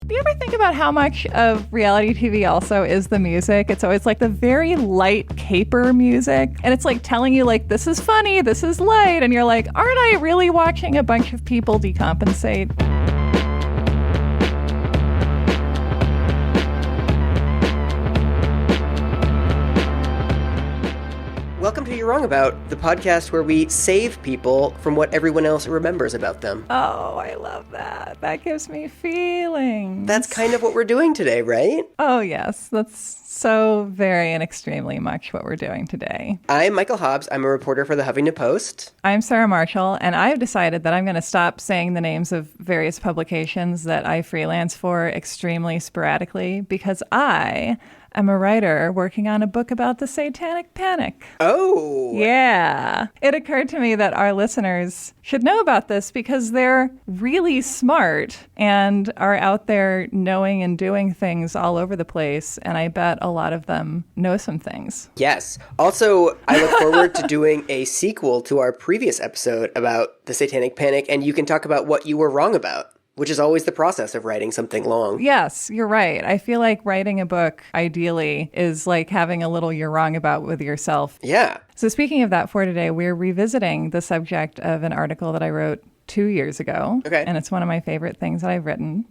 Do you ever think about how much of reality TV also is the music? It's always like the very light caper music. And it's like telling you like, this is funny, this is light. And you're like, aren't I really watching a bunch of people decompensate? Welcome to You're Wrong About, the podcast where we save people from what everyone else remembers about them. Oh, I love that. That gives me feelings. That's kind of what we're doing today, right? Oh, yes. That's so very and extremely much what we're doing today. I'm Michael Hobbs. I'm a reporter for the Huffington Post. I'm Sarah Marshall, and I've decided that I'm going to stop saying the names of various publications that I freelance for extremely sporadically because I'm a writer working on a book about the Satanic Panic. Oh! Yeah. It occurred to me that our listeners should know about this because they're really smart and are out there knowing and doing things all over the place. And I bet a lot of them know some things. Yes. Also, I look forward to doing a sequel to our previous episode about the Satanic Panic, and you can talk about what you were wrong about. Which is always the process of writing something long. Yes, you're right. I feel like writing a book, ideally, is like having a little you're wrong about with yourself. Yeah. So speaking of that for today, we're revisiting the subject of an article that I wrote 2 years ago. Okay. And it's one of my favorite things that I've written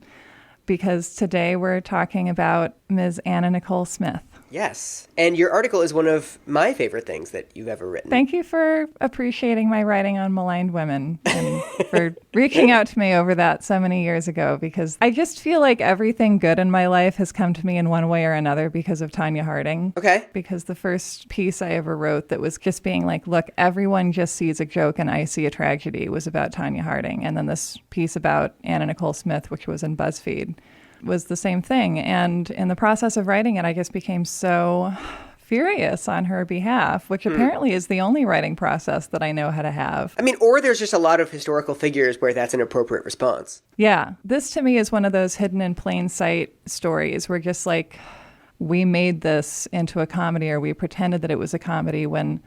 because today we're talking about Ms. Anna Nicole Smith. Yes. And your article is one of my favorite things that you've ever written. Thank you for appreciating my writing on maligned women and for reaching out to me over that so many years ago, because I just feel like everything good in my life has come to me in one way or another because of Tanya Harding. Okay. Because the first piece I ever wrote that was just being like, look, everyone just sees a joke and I see a tragedy was about Tanya Harding. And then this piece about Anna Nicole Smith, which was in BuzzFeed, was the same thing. And in the process of writing it, I just became so furious on her behalf, which apparently is the only writing process that I know how to have. I mean, or there's just a lot of historical figures where that's an appropriate response. Yeah. This to me is one of those hidden in plain sight stories where just like we made this into a comedy or we pretended that it was a comedy when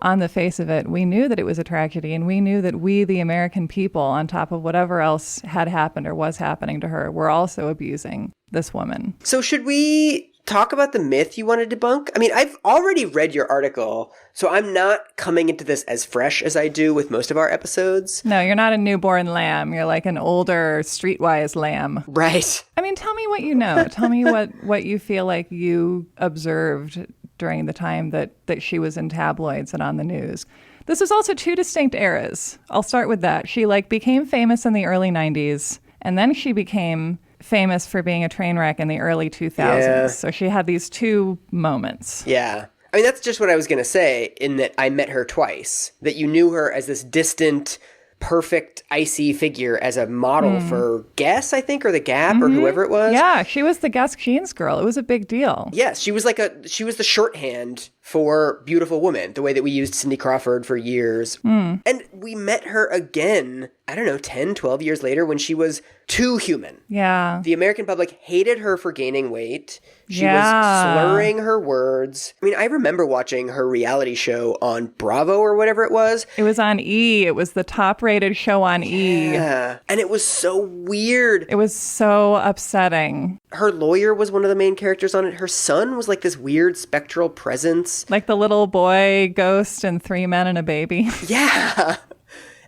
on the face of it, we knew that it was a tragedy, and we knew that we, the American people, on top of whatever else had happened or was happening to her, were also abusing this woman. So should we talk about the myth you want to debunk? I mean, I've already read your article, so I'm not coming into this as fresh as I do with most of our episodes. No, you're not a newborn lamb. You're like an older, streetwise lamb. Right. I mean, tell me what you know. Tell me what you feel like you observed during the time that she was in tabloids and on the news. This was also two distinct eras. I'll start with that. She became famous in the early 90s, and then she became famous for being a train wreck in the early 2000s. Yeah. So she had these two moments. Yeah. I mean, that's just what I was going to say, in that I met her twice. That you knew her as this distant, perfect, icy figure as a model for Guess, I think, or The Gap, or whoever it was. Yeah, she was the Guess Jeans girl. It was a big deal. Yes, she was the shorthand for beautiful woman, the way that we used Cindy Crawford for years. And we met her again, I don't know, 10, 12 years later when she was too human. Yeah. The American public hated her for gaining weight. She Yeah. was slurring her words. I mean, I remember watching her reality show on Bravo or whatever it was. It was on E. It was the top-rated show on E. Yeah. And it was so weird. It was so upsetting. Her lawyer was one of the main characters on it. Her son was like this weird spectral presence. Like the little boy ghost and 3 men and a baby. Yeah.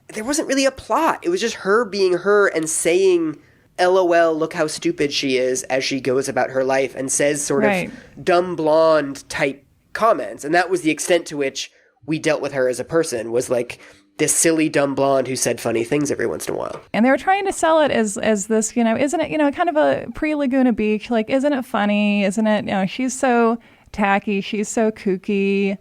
There wasn't really a plot. It was just her being her and saying, LOL, look how stupid she is as she goes about her life and says sort of dumb blonde type comments. And that was the extent to which we dealt with her as a person, was like this silly dumb blonde who said funny things every once in a while. And they were trying to sell it as this, isn't it, kind of a pre-Laguna Beach, like, isn't it funny? Isn't it, she's so tacky, she's so kooky.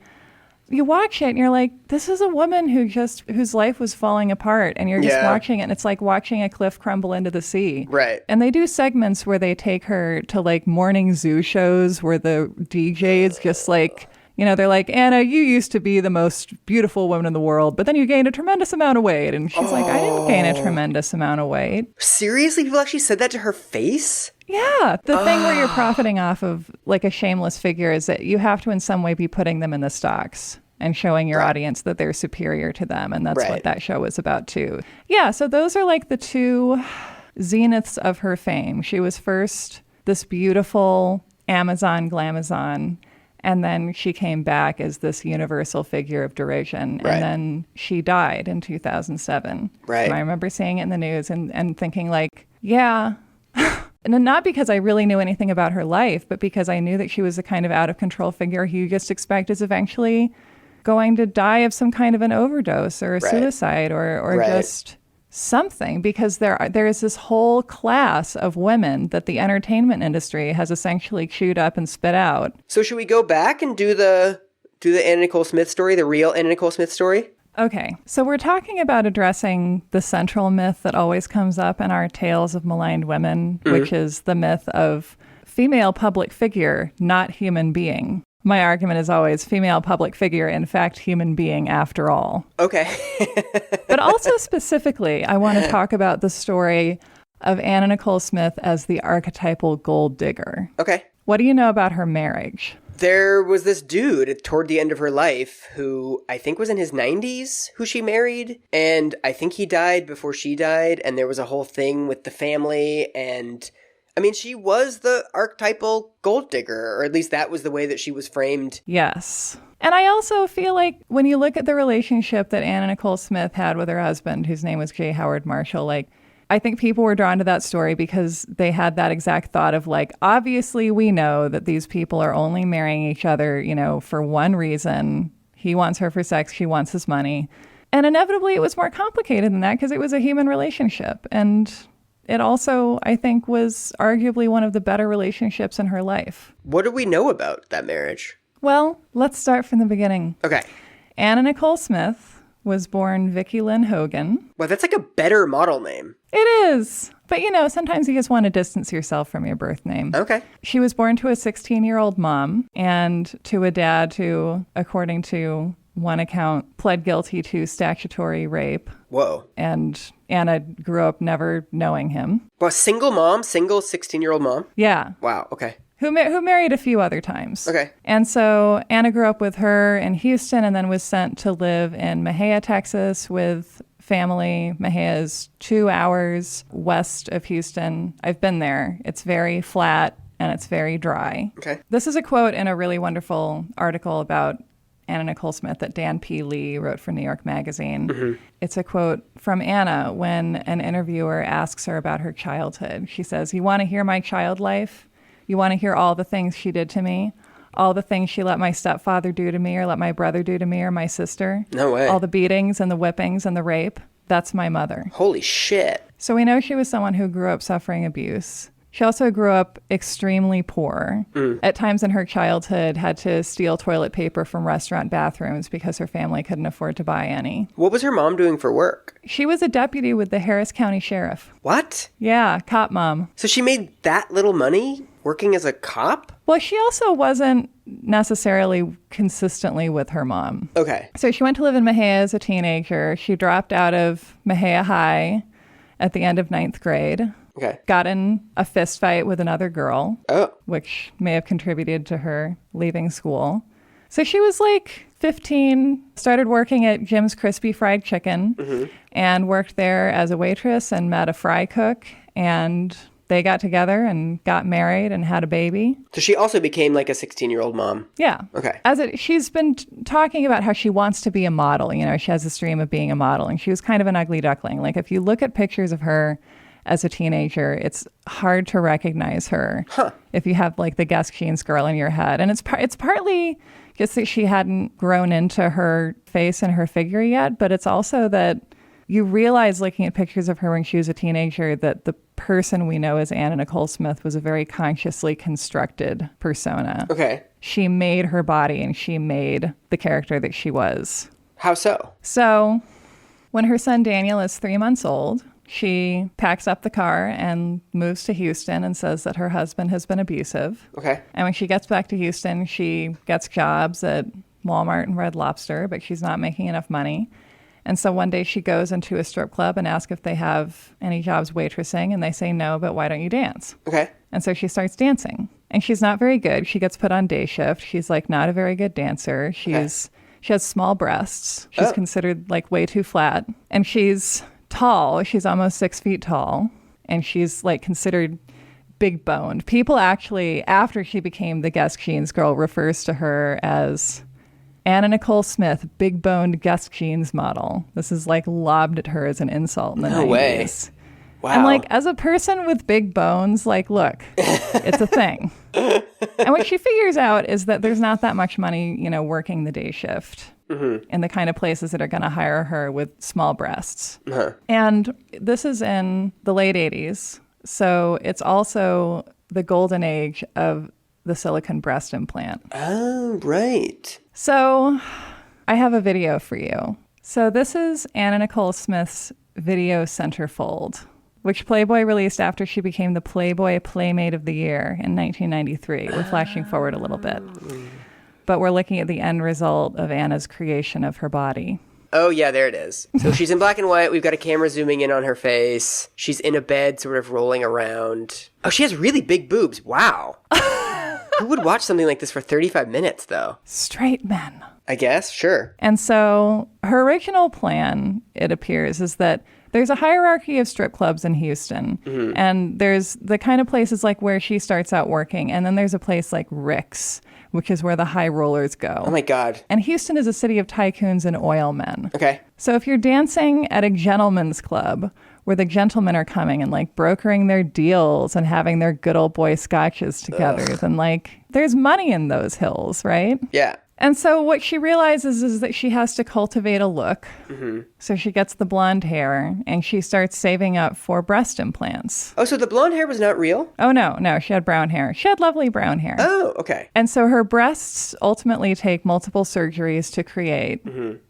You watch it and you're like, this is a woman whose life was falling apart, and you're just watching it and it's like watching a cliff crumble into the sea. Right. And they do segments where they take her to like morning zoo shows where the DJs just like, they're like, Anna, you used to be the most beautiful woman in the world, but then you gained a tremendous amount of weight. And she's like, I didn't gain a tremendous amount of weight. Seriously? People actually said that to her face? Yeah. The thing where you're profiting off of like a shameless figure is that you have to in some way be putting them in the stocks and showing your audience that they're superior to them. And that's what that show was about too. Yeah. So those are like the two zeniths of her fame. She was first this beautiful Amazon glamazon, and then she came back as this universal figure of derision. Right. And then she died in 2007. Right. And I remember seeing it in the news and thinking like, yeah. And not because I really knew anything about her life, but because I knew that she was the kind of out-of-control figure who you just expect is eventually going to die of some kind of an overdose or a suicide or just something, because there is this whole class of women that the entertainment industry has essentially chewed up and spit out. So should we go back and do the Anna Nicole Smith story, the real Anna Nicole Smith story? Okay, so we're talking about addressing the central myth that always comes up in our tales of maligned women, which is the myth of female public figure, not human being. My argument is always female public figure, in fact, human being after all. Okay. But also specifically, I want to talk about the story of Anna Nicole Smith as the archetypal gold digger. Okay. What do you know about her marriage? There was this dude toward the end of her life who I think was in his 90s who she married. And I think he died before she died. And there was a whole thing with the family. And I mean, she was the archetypal gold digger, or at least that was the way that she was framed. Yes. And I also feel like when you look at the relationship that Anna Nicole Smith had with her husband, whose name was J. Howard Marshall, like, I think people were drawn to that story because they had that exact thought of like, obviously we know that these people are only marrying each other, you know, for one reason. He wants her for sex. She wants his money. And inevitably it was more complicated than that because it was a human relationship. And it also, I think, was arguably one of the better relationships in her life. What do we know about that marriage? Well, let's start from the beginning. Okay. Anna Nicole Smith was born Vicki Lynn Hogan. Well, that's like a better model name. It is. But, you know, sometimes you just want to distance yourself from your birth name. Okay. She was born to a 16-year-old mom and to a dad who, according to one account, pled guilty to statutory rape. Whoa. And Anna grew up never knowing him. Well, single 16-year-old mom? Yeah. Wow, okay. Who married a few other times. Okay. And so Anna grew up with her in Houston and then was sent to live in Mejia, Texas with family. Mejia is 2 hours west of Houston. I've been there. It's very flat and it's very dry. Okay. This is a quote in a really wonderful article about Anna Nicole Smith that Dan P. Lee wrote for New York Magazine. Mm-hmm. It's a quote from Anna when an interviewer asks her about her childhood. She says, "You want to hear my child life? You want to hear all the things she did to me? All the things she let my stepfather do to me or let my brother do to me or my sister? No way. All the beatings and the whippings and the rape? That's my mother." Holy shit. So we know she was someone who grew up suffering abuse. She also grew up extremely poor. At times in her childhood, had to steal toilet paper from restaurant bathrooms because her family couldn't afford to buy any. What was her mom doing for work? She was a deputy with the Harris County Sheriff. What? Yeah, cop mom. So she made that little money working as a cop? Well, she also wasn't necessarily consistently with her mom. Okay. So she went to live in Mejia as a teenager. She dropped out of Mejia High at the end of 9th grade. Okay. Got in a fist fight with another girl, Oh. which may have contributed to her leaving school. So she was like 15, started working at Jim's Crispy Fried Chicken and worked there as a waitress and met a fry cook. And they got together and got married and had a baby. So she also became like a 16-year-old mom. Yeah. Okay. She's been talking about how she wants to be a model. You know, she has this dream of being a model. And she was kind of an ugly duckling. Like if you look at pictures of her as a teenager, it's hard to recognize her if you have like the Guess Jeans girl in your head. And it's partly just that she hadn't grown into her face and her figure yet, but it's also that you realize looking at pictures of her when she was a teenager that the person we know as Anna Nicole Smith was a very consciously constructed persona. Okay. She made her body and she made the character that she was. How so? So when her son Daniel is 3 months old, she packs up the car and moves to Houston and says that her husband has been abusive. Okay. And when she gets back to Houston, she gets jobs at Walmart and Red Lobster, but she's not making enough money. And so one day she goes into a strip club and asks if they have any jobs waitressing, and they say no, but why don't you dance? Okay. And so she starts dancing. And she's not very good. She gets put on day shift. She's like not a very good dancer. She has small breasts. She's considered like way too flat. And she's tall. She's almost 6 feet tall. and she's like considered big boned. People actually, after she became the Guess Jeans girl, refers to her as Anna Nicole Smith, big boned Guess Jeans model. This is like lobbed at her as an insult in the 90s. No way. Wow. And like, as a person with big bones, like, look, it's a thing. And what she figures out is that there's not that much money, you know, working the day shift in the kind of places that are going to hire her with small breasts. And this is in the late 80s. So it's also the golden age of the silicone breast implant. Oh, right. So I have a video for you. So this is Anna Nicole Smith's video centerfold, which Playboy released after she became the Playboy Playmate of the Year in 1993. We're flashing forward a little bit. But we're looking at the end result of Anna's creation of her body. Oh, yeah, there it is. So she's in black and white. We've got a camera zooming in on her face. She's in a bed sort of rolling around. Oh, she has really big boobs. Wow. Who would watch something like this for 35 minutes, though? Straight men. I guess, sure. And so her original plan, it appears, is that there's a hierarchy of strip clubs in Houston. And there's the kind of places like where she starts out working. And then there's a place like Rick's, which is where the high rollers go. Oh, my God. And Houston is a city of tycoons and oil men. Okay. So if you're dancing at a gentleman's club where the gentlemen are coming and like brokering their deals and having their good old boy scotches together, then like there's money in those hills, right? Yeah. And so what she realizes is that she has to cultivate a look. So she gets the blonde hair and she starts saving up for breast implants. Oh, so the blonde hair was not real? Oh, no, she had brown hair. She had lovely brown hair. Oh, okay. And so her breasts ultimately take multiple surgeries to create.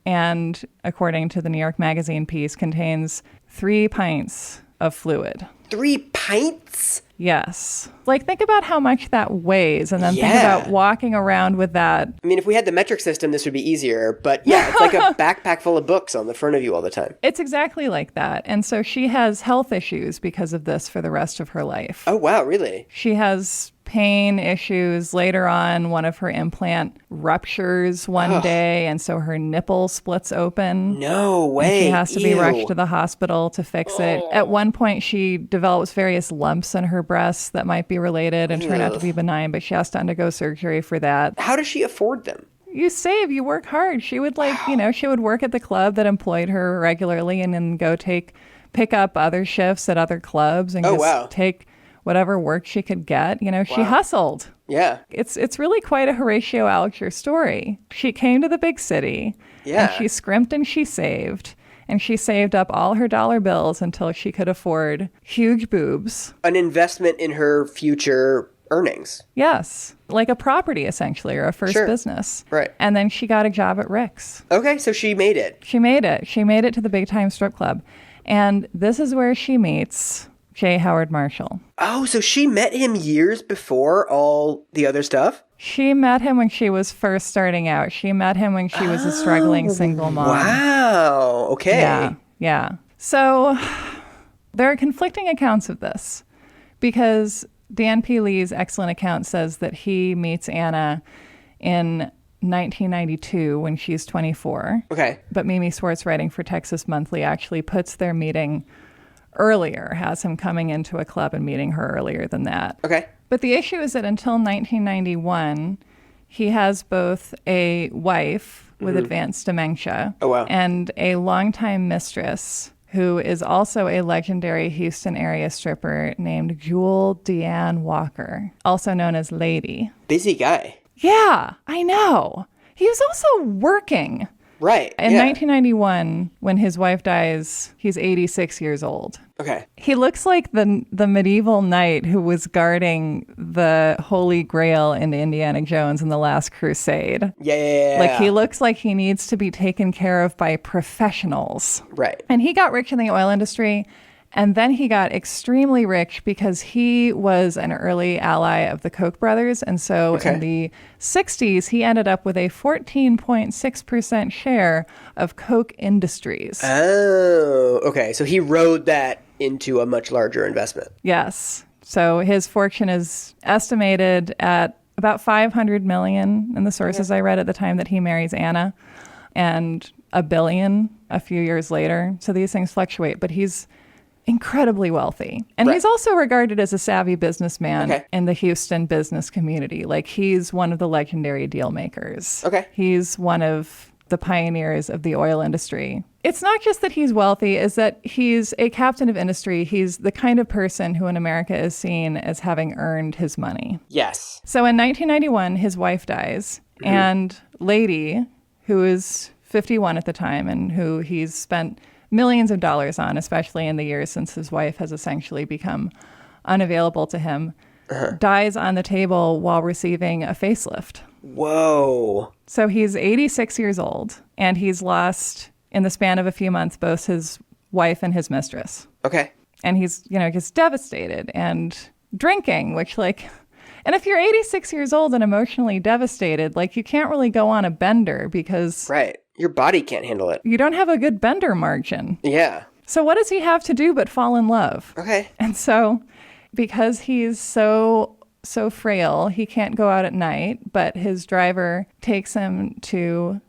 And according to the New York Magazine piece, contains 3 pints of fluid. 3 pints? Yes. Like, think about how much that weighs, and then think about walking around with that. I mean, if we had the metric system, this would be easier. But yeah, it's like a backpack full of books on the front of you all the time. It's exactly like that. And so she has health issues because of this for the rest of her life. Oh, wow, really? She has pain issues. Later on, one of her implant ruptures one day, and so her nipple splits open. No way. And she has to be rushed to the hospital to fix it. At one point, she develops various lumps in her breasts that might be related and turn out to be benign, but she has to undergo surgery for that. How does she afford them? You save, you work hard. She would she would work at the club that employed her regularly and then go pick up other shifts at other clubs and take whatever work she could get. She hustled. Yeah. It's really quite a Horatio Alger story. She came to the big city and she scrimped and she saved. And she saved up all her dollar bills until she could afford huge boobs. An investment in her future earnings. Yes. Like a property, essentially, or a first business. Right. And then she got a job at Rick's. Okay, so she made it. She made it. She made it to the big time strip club. And this is where she meets J. Howard Marshall. Oh, so she met him years before all the other stuff? She met him when she was first starting out. She met him when she was a struggling single mom. Wow. Okay. Yeah. So there are conflicting accounts of this because Dan P. Lee's excellent account says that he meets Anna in 1992 when she's 24. Okay. But Mimi Swartz, writing for Texas Monthly, actually puts their meeting earlier, has him coming into a club and meeting her earlier than that. Okay. But the issue is that until 1991, he has both a wife with advanced dementia and a longtime mistress who is also a legendary Houston area stripper named Jewel Deanne Walker, also known as Lady. Busy guy. Yeah, I know. He was also working. Right. In 1991, when his wife dies, he's 86 years old. Okay. He looks like the medieval knight who was guarding the Holy Grail in Indiana Jones in The Last Crusade. Yeah. Like, he looks like he needs to be taken care of by professionals. Right. And he got rich in the oil industry. And then he got extremely rich because he was an early ally of the Koch brothers. And so in the 60s, he ended up with a 14.6% share of Koch Industries. Oh, okay. So he rode that into a much larger investment. Yes. So his fortune is estimated at about $500 million in the sources I read at the time that he marries Anna, and $1 billion a few years later. So these things fluctuate, but he's incredibly wealthy. And Right. he's also regarded as a savvy businessman Okay. in the Houston business community. Like, he's one of the legendary deal makers. Okay. He's one of the pioneers of the oil industry. It's not just that he's wealthy, is that he's a captain of industry. He's the kind of person who in America is seen as having earned his money. Yes. So in 1991, his wife dies, and Lady, who is 51 at the time and who he's spent millions of dollars on, especially in the years since his wife has essentially become unavailable to him, dies on the table while receiving a facelift. Whoa. So he's 86 years old, and he's lost, in the span of a few months, both his wife and his mistress. Okay. And he's, just devastated and drinking, which, like, and if you're 86 years old and emotionally devastated, like, you can't really go on a bender because Right. Your body can't handle it. you don't have a good bender margin. Yeah. So what does he have to do but fall in love? Okay. And so, because he's so frail, he can't go out at night, but his driver takes him to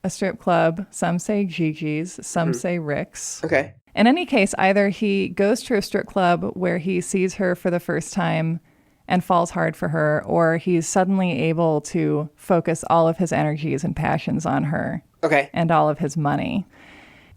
a strip club. Some say Gigi's, some say Rick's. Okay. In any case, either he goes to a strip club where he sees her for the first time and falls hard for her, or he's suddenly able to focus all of his energies and passions on her. Okay. And all of his money.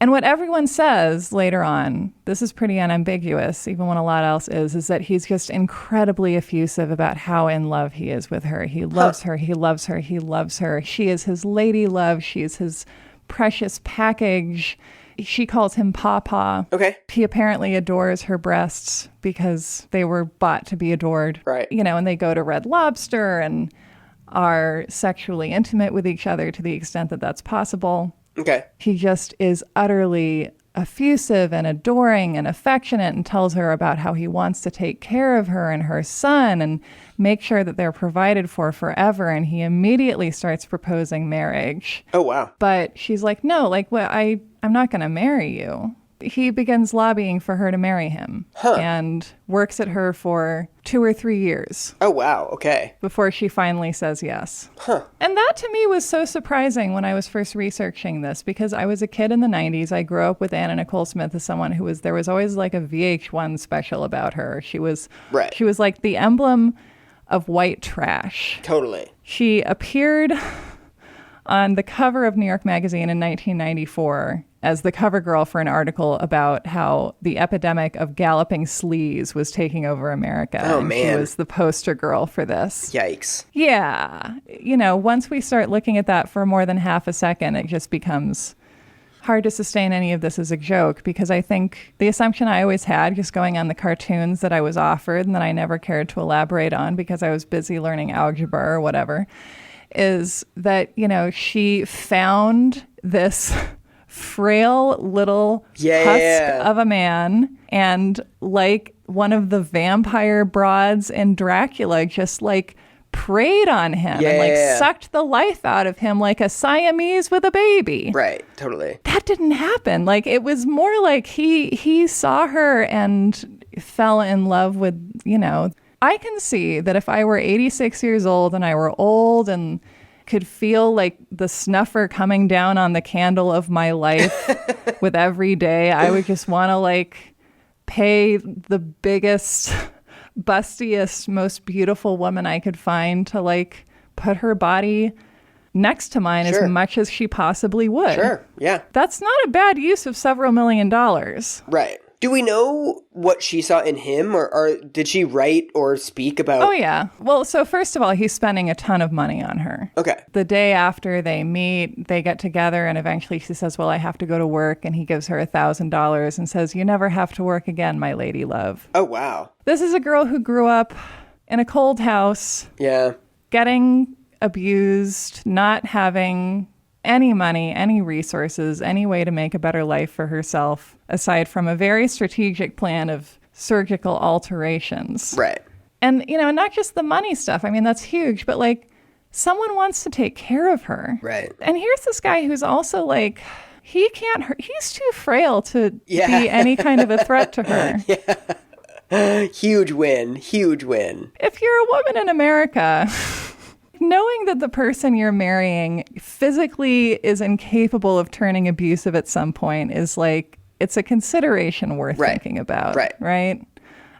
And what everyone says later on, this is pretty unambiguous, even when a lot else is that he's just incredibly effusive about how in love he is with her. He loves her, he loves her, he loves her. She is his lady love. She is his precious package. She calls him Papa. Okay. He apparently adores her breasts because they were bought to be adored. Right. And they go to Red Lobster and are sexually intimate with each other to the extent that that's possible. Okay. He just is utterly effusive and adoring and affectionate and tells her about how he wants to take care of her and her son and make sure that they're provided for forever. And he immediately starts proposing marriage. Oh, wow. But she's like, no, like, well, I'm not going to marry you. He begins lobbying for her to marry him and works at her for 2 or 3 years. Oh, wow. Okay. Before she finally says yes. And that to me was so surprising when I was first researching this, because I was a kid in the 90s. I grew up with Anna Nicole Smith as someone who there was always like a VH1 special about her. She was like the emblem of white trash. Totally. She appeared on the cover of New York Magazine in 1994 as the cover girl for an article about how the epidemic of galloping sleaze was taking over America. Oh, and man. She was the poster girl for this. Yikes. Yeah. Once we start looking at that for more than half a second, it just becomes hard to sustain any of this as a joke, because I think the assumption I always had, just going on the cartoons that I was offered and that I never cared to elaborate on because I was busy learning algebra or whatever, is that, she found this frail little husk of a man, and like one of the vampire broads in Dracula, just like preyed on him and like sucked the life out of him like a Siamese with a baby. Right, totally. That didn't happen. Like, it was more like he saw her and fell in love with, I can see that if I were 86 years old and I were old and could feel like the snuffer coming down on the candle of my life with every day, I would just want to like pay the biggest, bustiest, most beautiful woman I could find to like put her body next to mine as much as she possibly would. Sure, yeah. That's not a bad use of several $1 million. Right. Do we know what she saw in him, or did she write or speak about? Oh, yeah. Well, so first of all, he's spending a ton of money on her. Okay. The day after they meet, they get together, and eventually she says, well, I have to go to work, and he gives her $1,000 and says, you never have to work again, my lady love. Oh, wow. This is a girl who grew up in a cold house. Yeah. Getting abused, not having any money, any resources, any way to make a better life for herself, aside from a very strategic plan of surgical alterations. Right. And, not just the money stuff. I mean, that's huge, but like, someone wants to take care of her. Right. And here's this guy who's also like, he's too frail to be any kind of a threat to her. Huge win. Huge win. If you're a woman in America, knowing that the person you're marrying physically is incapable of turning abusive at some point is like it's a consideration worth thinking about. Right?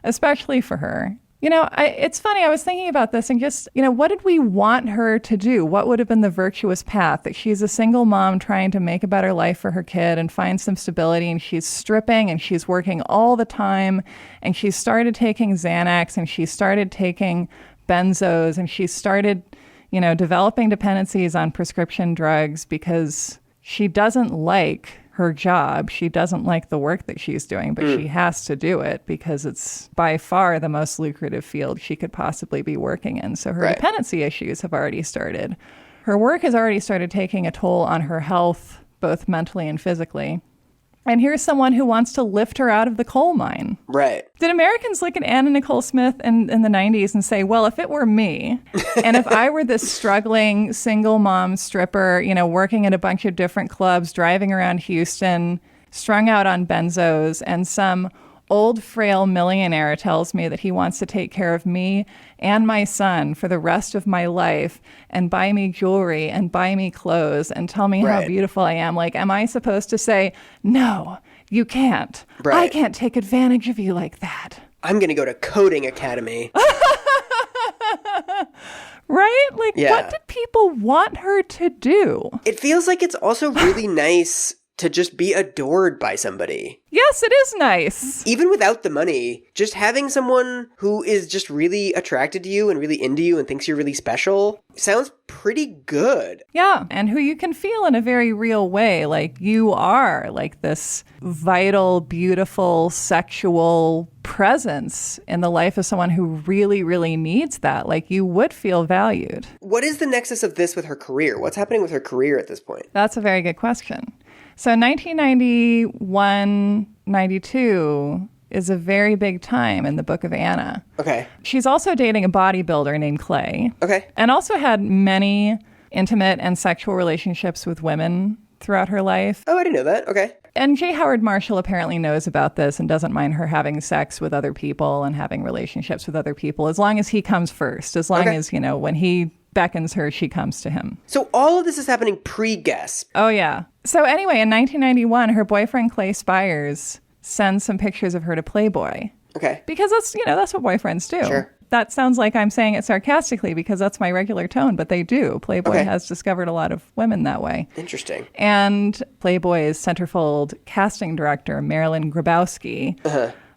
Especially for her. You know, it's funny. I was thinking about this and just, you know, what did we want her to do? What would have been the virtuous path? That she's a single mom trying to make a better life for her kid and find some stability, and she's stripping and she's working all the time, and she started taking Xanax and she started taking benzos and she started, you know, developing dependencies on prescription drugs because she doesn't like her job. She doesn't like the work that she's doing, but she has to do it because it's by far the most lucrative field she could possibly be working in. So her dependency issues have already started. Her work has already started taking a toll on her health, both mentally and physically. And here's someone who wants to lift her out of the coal mine. Right. Did Americans look at Anna Nicole Smith in the 90s and say, well, if it were me, and if I were this struggling single mom stripper, you know, working at a bunch of different clubs, driving around Houston, strung out on benzos, and some old frail millionaire tells me that he wants to take care of me and my son for the rest of my life and buy me jewelry and buy me clothes and tell me how beautiful I am. Like, am I supposed to say, no, you can't. I can't take advantage of you like that. I'm going to go to coding academy. Right? Like, what did people want her to do? It feels like it's also really nice to just be adored by somebody. Yes, it is nice. Even without the money, just having someone who is just really attracted to you and really into you and thinks you're really special sounds pretty good. Yeah, and who you can feel in a very real way. Like, you are like this vital, beautiful, sexual presence in the life of someone who really, really needs that. Like, you would feel valued. What is the nexus of this with her career? What's happening with her career at this point? That's a very good question. So 1991, 92 is a very big time in the Book of Anna. Okay. She's also dating a bodybuilder named Clay. Okay. And also had many intimate and sexual relationships with women throughout her life. Oh, I didn't know that. Okay. And J. Howard Marshall apparently knows about this and doesn't mind her having sex with other people and having relationships with other people, as long as he comes first, as long as, you know, when he beckons her, she comes to him. So all of this is happening pre-Guess. Oh, yeah. So anyway, in 1991, her boyfriend Clay Spires sends some pictures of her to Playboy. Okay. Because that's, you know, that's what boyfriends do. Sure. That sounds like I'm saying it sarcastically because that's my regular tone, but they do. Playboy has discovered a lot of women that way. Interesting. And Playboy's centerfold casting director, Marilyn Grabowski,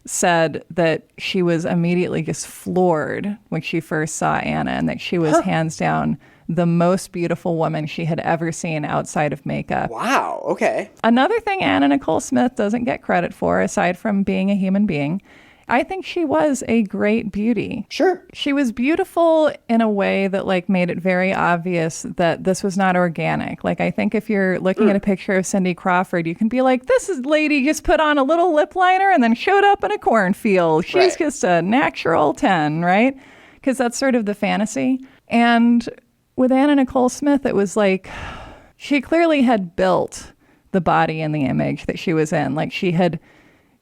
said that she was immediately just floored when she first saw Anna, and that she was hands down the most beautiful woman she had ever seen outside of makeup. Wow. Okay. Another thing Anna Nicole Smith doesn't get credit for, aside from being a human being, I think she was a great beauty. Sure. She was beautiful in a way that like made it very obvious that this was not organic. Like, I think if you're looking at a picture of Cindy Crawford, you can be like, this lady just put on a little lip liner and then showed up in a cornfield. She's just a natural 10, right? Because that's sort of the fantasy. And with Anna Nicole Smith, it was like she clearly had built the body and the image that she was in. Like, she had,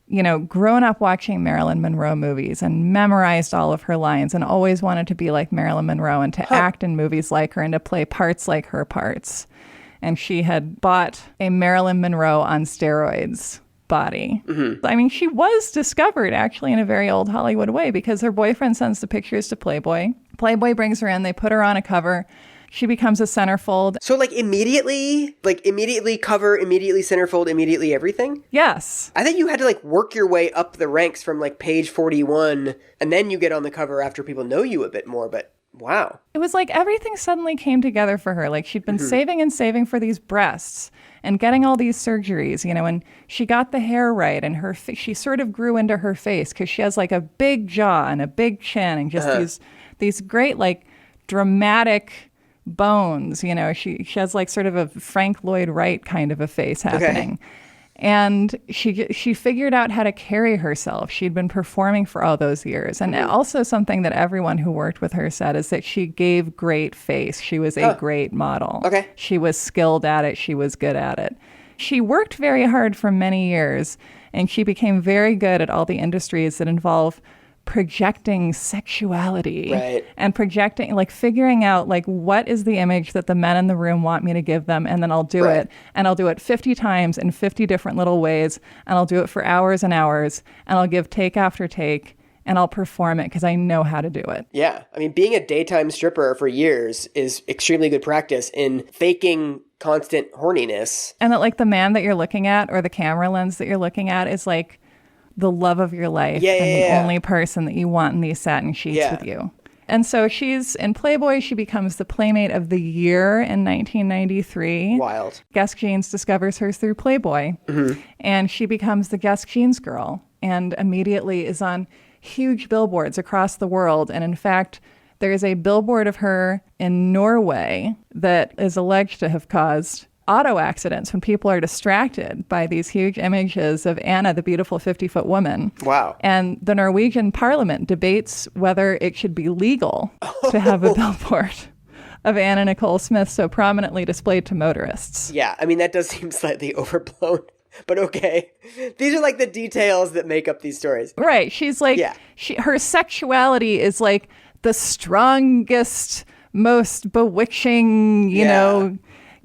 you know, grown up watching Marilyn Monroe movies and memorized all of her lines and always wanted to be like Marilyn Monroe and to act in movies like her and to play parts like her parts. And she had bought a Marilyn Monroe on steroids body. I mean, she was discovered actually in a very old Hollywood way because her boyfriend sends the pictures to Playboy. Playboy brings her in. They put her on a cover. She becomes a centerfold. So immediately cover, immediately centerfold, immediately everything? Yes. I think you had to work your way up the ranks from page 41 and then you get on the cover after people know you a bit more, but wow. It was like everything suddenly came together for her. Like, she'd been saving and saving for these breasts and getting all these surgeries, you know, and she got the hair right and she sort of grew into her face because she has like a big jaw and a big chin and just these great dramatic bones, you know. She has sort of a Frank Lloyd Wright kind of a face happening. Okay. And she figured out how to carry herself. She'd been performing for all those years. And also something that everyone who worked with her said is that she gave great face. She was a great model. Okay. She was skilled at it. She was good at it. She worked very hard for many years, and she became very good at all the industries that involve projecting sexuality Right. and projecting, like figuring out like what is the image that the men in the room want me to give them, and then I'll do Right. it, and I'll do it 50 times in 50 different little ways, and I'll do it for hours and hours, and I'll give take after take, and I'll perform it because I know how to do it. Yeah. I mean, being a daytime stripper for years is extremely good practice in faking constant horniness. And that like the man that you're looking at or the camera lens that you're looking at is like the love of your life Yeah, and yeah, the yeah. only person that you want in these satin sheets Yeah. with you. And so she's in Playboy. She becomes the Playmate of the Year in 1993. Wild. Guess Jeans discovers her through Playboy. Mm-hmm. And she becomes the Guess Jeans girl and immediately is on huge billboards across the world. And in fact, there is a billboard of her in Norway that is alleged to have caused auto accidents when people are distracted by these huge images of Anna, the beautiful 50-foot woman. Wow. And the Norwegian parliament debates whether it should be legal to have a billboard of Anna Nicole Smith so prominently displayed to motorists. Yeah. I mean, that does seem slightly overblown, but okay. These are like the details that make up these stories. Right. She's like, Yeah. her sexuality is like the strongest, most bewitching, you know,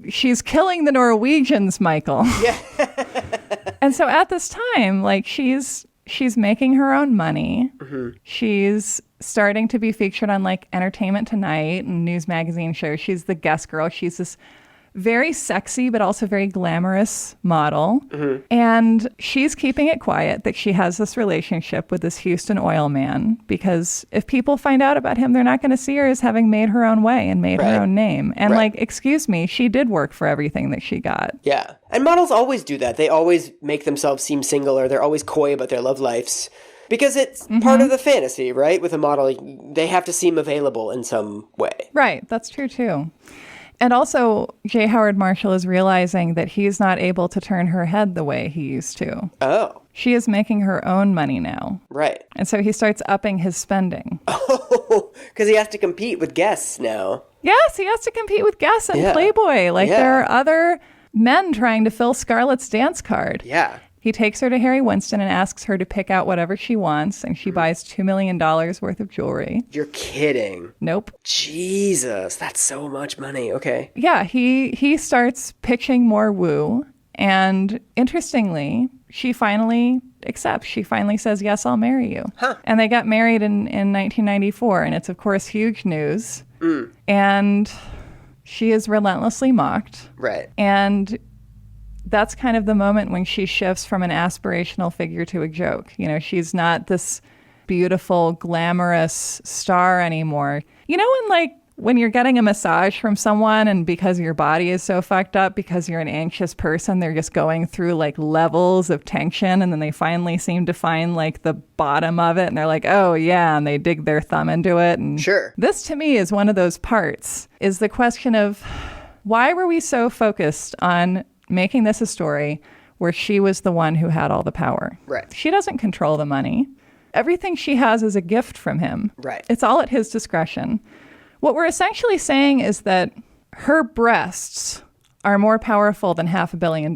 she's killing the Norwegians, Michael. Yeah. And so at this time, like she's making her own money. Mm-hmm. She's starting to be featured on like Entertainment Tonight and news magazine shows. She's the guest girl. She's this very sexy, but also very glamorous model. Mm-hmm. And she's keeping it quiet that she has this relationship with this Houston oil man, because if people find out about him, they're not going to see her as having made her own way and made Right. her own name. And Right. like, excuse me, she did work for everything that she got. Yeah. And models always do that. They always make themselves seem single, or they're always coy about their love lives. Because it's part of the fantasy, right? With a model, they have to seem available in some way. Right. That's true, too. And also, J. Howard Marshall is realizing that he's not able to turn her head the way he used to. Oh, She is making her own money now. right. And so he starts upping his spending. Oh, because he has to compete with guests now. Yes, he has to compete with Guess and Yeah. Playboy. Like, Yeah. there are other men trying to fill Scarlett's dance card. Yeah. He takes her to Harry Winston and asks her to pick out whatever she wants, and she buys $2 million worth of jewelry. You're kidding. Nope. Jesus, that's so much money. Okay. Yeah, he starts pitching more woo, and interestingly, she finally accepts. She finally says, yes, I'll marry you. Huh. And they got married in 1994, and it's, of course, huge news. And she is relentlessly mocked. Right. And that's kind of the moment when she shifts from an aspirational figure to a joke. You know, she's not this beautiful, glamorous star anymore. You know, when you're getting a massage from someone and because your body is so fucked up, because you're an anxious person, they're just going through like levels of tension, and then they finally seem to find like the bottom of it, and they're like, oh yeah, and they dig their thumb into it. And Sure. this to me is one of those parts, is the question of why were we so focused on making this a story where she was the one who had all the power. Right. She doesn't control the money. Everything she has is a gift from him. Right. It's all at his discretion. What we're essentially saying is that her breasts are more powerful than $500 million.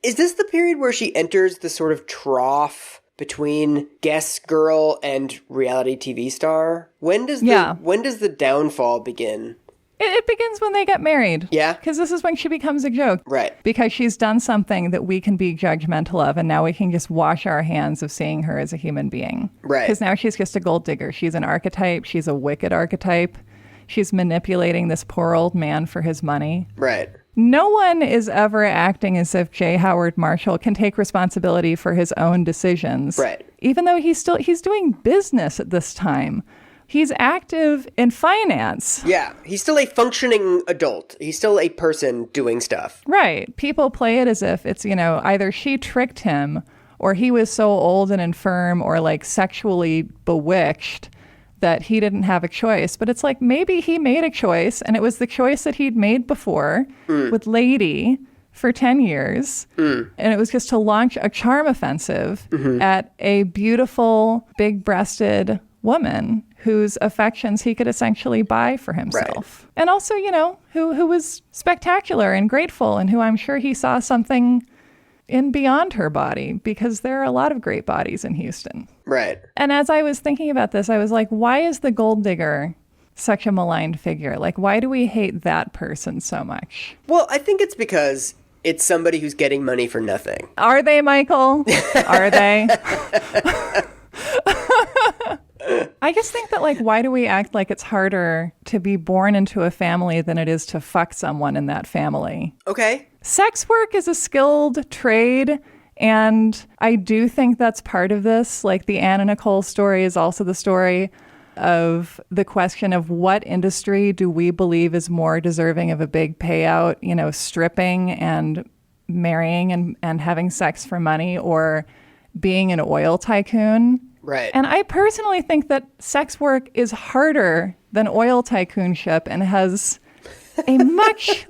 Is this the period where she enters the sort of trough between guest girl and reality TV star? When does the downfall begin? It begins when they get married. Yeah? Because this is when she becomes a joke. Right. Because she's done something that we can be judgmental of, and now we can just wash our hands of seeing her as a human being. Right. Because now she's just a gold digger. She's an archetype. She's a wicked archetype. She's manipulating this poor old man for his money. Right. No one is ever acting as if J. Howard Marshall can take responsibility for his own decisions. Right. Even though he's doing business at this time. He's active in finance. Yeah. He's still a functioning adult. He's still a person doing stuff. Right. People play it as if it's, you know, either she tricked him or he was so old and infirm or like sexually bewitched that he didn't have a choice. But it's like maybe he made a choice, and it was the choice that he'd made before with Lady for 10 years. And it was just to launch a charm offensive at a beautiful, big-breasted woman whose affections he could essentially buy for himself. Right. And also, you know, who was spectacular and grateful, and who I'm sure he saw something in beyond her body, because there are a lot of great bodies in Houston. Right. And as I was thinking about this, I was like, why is the gold digger such a maligned figure? Like, why do we hate that person so much? Well, I think it's because it's somebody who's getting money for nothing. Are they, Michael? Are they? I just think that, like, why do we act like it's harder to be born into a family than it is to fuck someone in that family? Okay. Sex work is a skilled trade, and I do think that's part of this. Like, the Anna Nicole story is also the story of the question of what industry do we believe is more deserving of a big payout, you know, stripping and marrying and having sex for money, or being an oil tycoon. Right. And I personally think that sex work is harder than oil tycoonship and has a much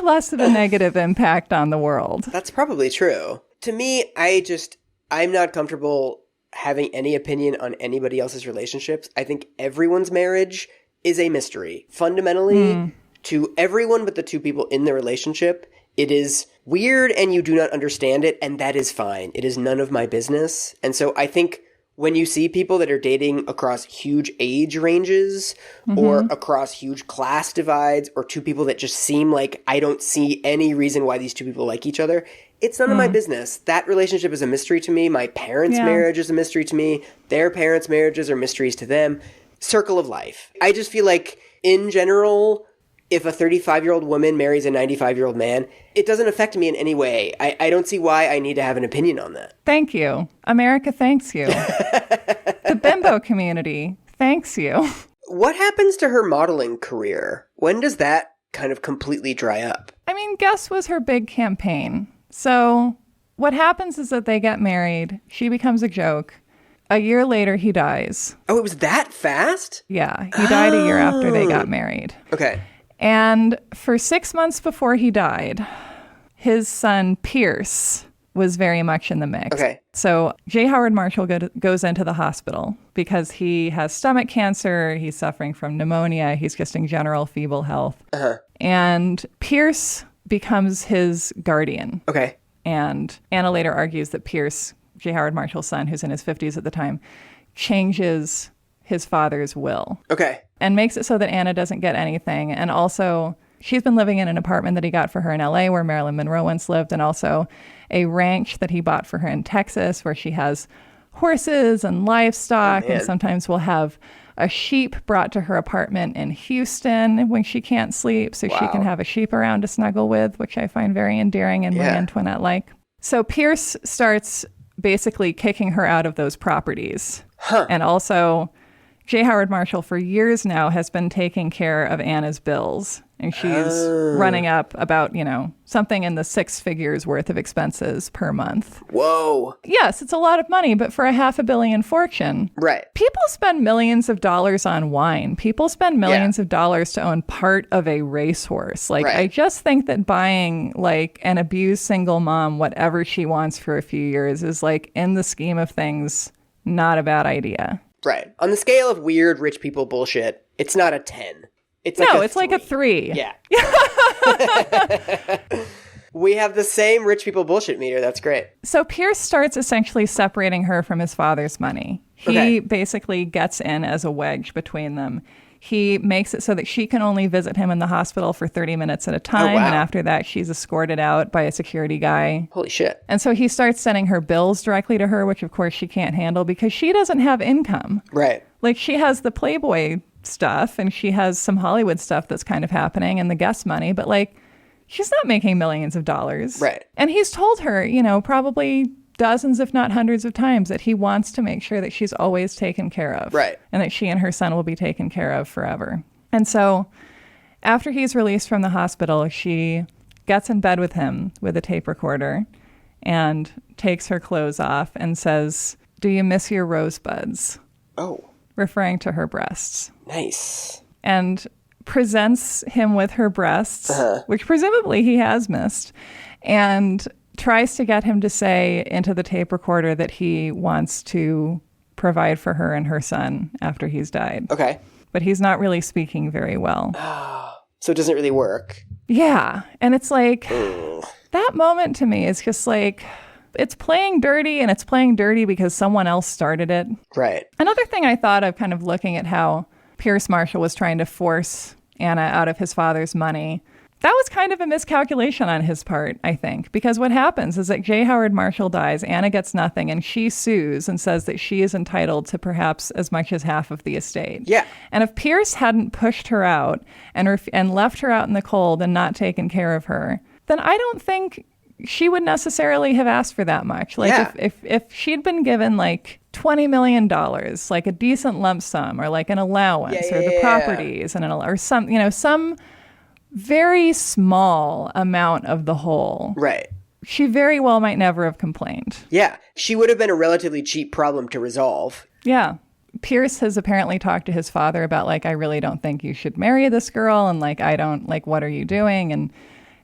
less of a negative impact on the world. That's probably true. To me, I'm not comfortable having any opinion on anybody else's relationships. I think everyone's marriage is a mystery. Fundamentally, to everyone but the two people in the relationship, it is weird and you do not understand it, and that is fine. It is none of my business. And so I think when you see people that are dating across huge age ranges or across huge class divides, or two people that just seem like I don't see any reason why these two people like each other, it's none of my business. That relationship is a mystery to me. My parents' marriage is a mystery to me. Their parents' marriages are mysteries to them. Circle of life. I just feel like, in general, if a 35-year-old woman marries a 95-year-old man, it doesn't affect me in any way. I don't see why I need to have an opinion on that. Thank you. America thanks you. The bimbo community thanks you. What happens to her modeling career? When does that kind of completely dry up? I mean, Guess was her big campaign. So what happens is that they get married. She becomes a joke. A year later, he dies. Oh, it was that fast? Yeah, he died a year after they got married. Okay. And for 6 months before he died, his son, Pierce, was very much in the mix. Okay. So J. Howard Marshall goes into the hospital because he has stomach cancer. He's suffering from pneumonia. He's just in general feeble health. Uh-huh. And Pierce becomes his guardian. Okay. And Anna later argues that Pierce, J. Howard Marshall's son, who's in his 50s at the time, changes his father's will. Okay. And makes it so that Anna doesn't get anything. And also, she's been living in an apartment that he got for her in LA where Marilyn Monroe once lived, and also a ranch that he bought for her in Texas where she has horses and livestock, and sometimes will have a sheep brought to her apartment in Houston when she can't sleep, so she can have a sheep around to snuggle with, which I find very endearing and Marie Antoinette-like. So Pierce starts basically kicking her out of those properties. And also, J. Howard Marshall for years now has been taking care of Anna's bills, and she's running up about, something in the 6 figures worth of expenses per month. Whoa. Yes, it's a lot of money, but for a $500 million fortune. Right. People spend millions of dollars on wine. People spend millions of dollars to own part of a racehorse. I just think that buying an abused single mom whatever she wants for a few years is in the scheme of things, not a bad idea. Right. On the scale of weird rich people bullshit, it's not a 10. It's like a 3. Yeah. We have the same rich people bullshit meter. That's great. So Pierce starts essentially separating her from his father's money. He basically gets in as a wedge between them. He makes it so that she can only visit him in the hospital for 30 minutes at a time. And after that, she's escorted out by a security guy. Holy shit. And so he starts sending her bills directly to her, which of course she can't handle because she doesn't have income. Right. She has the Playboy stuff and she has some Hollywood stuff that's kind of happening and the guest money, but she's not making millions of dollars. Right. And he's told her, probably dozens, if not hundreds of times that he wants to make sure that she's always taken care of. Right. And that she and her son will be taken care of forever. And so after he's released from the hospital, she gets in bed with him with a tape recorder and takes her clothes off and says, "Do you miss your rosebuds?" Oh. Referring to her breasts. Nice. And presents him with her breasts, which presumably he has missed, and tries to get him to say into the tape recorder that he wants to provide for her and her son after he's died. Okay. But he's not really speaking very well. So it doesn't really work. Yeah. And it's like, that moment to me is just like, it's playing dirty, and it's playing dirty because someone else started it. Right. Another thing I thought of, kind of looking at how Pierce Marshall was trying to force Anna out of his father's money, that was kind of a miscalculation on his part, I think, because what happens is that J. Howard Marshall dies, Anna gets nothing, and she sues and says that she is entitled to perhaps as much as half of the estate. Yeah. And if Pierce hadn't pushed her out and left her out in the cold and not taken care of her, then I don't think she would necessarily have asked for that much. Like, Yeah. if she'd been given like $20 million, like a decent lump sum, or like an allowance, or the properties, and or some very small amount of the whole, Right. she very well might never have complained. Yeah. She would have been a relatively cheap problem to resolve. Yeah. Pierce has apparently talked to his father about, like, I really don't think you should marry this girl, and like, I don't, like, what are you doing? And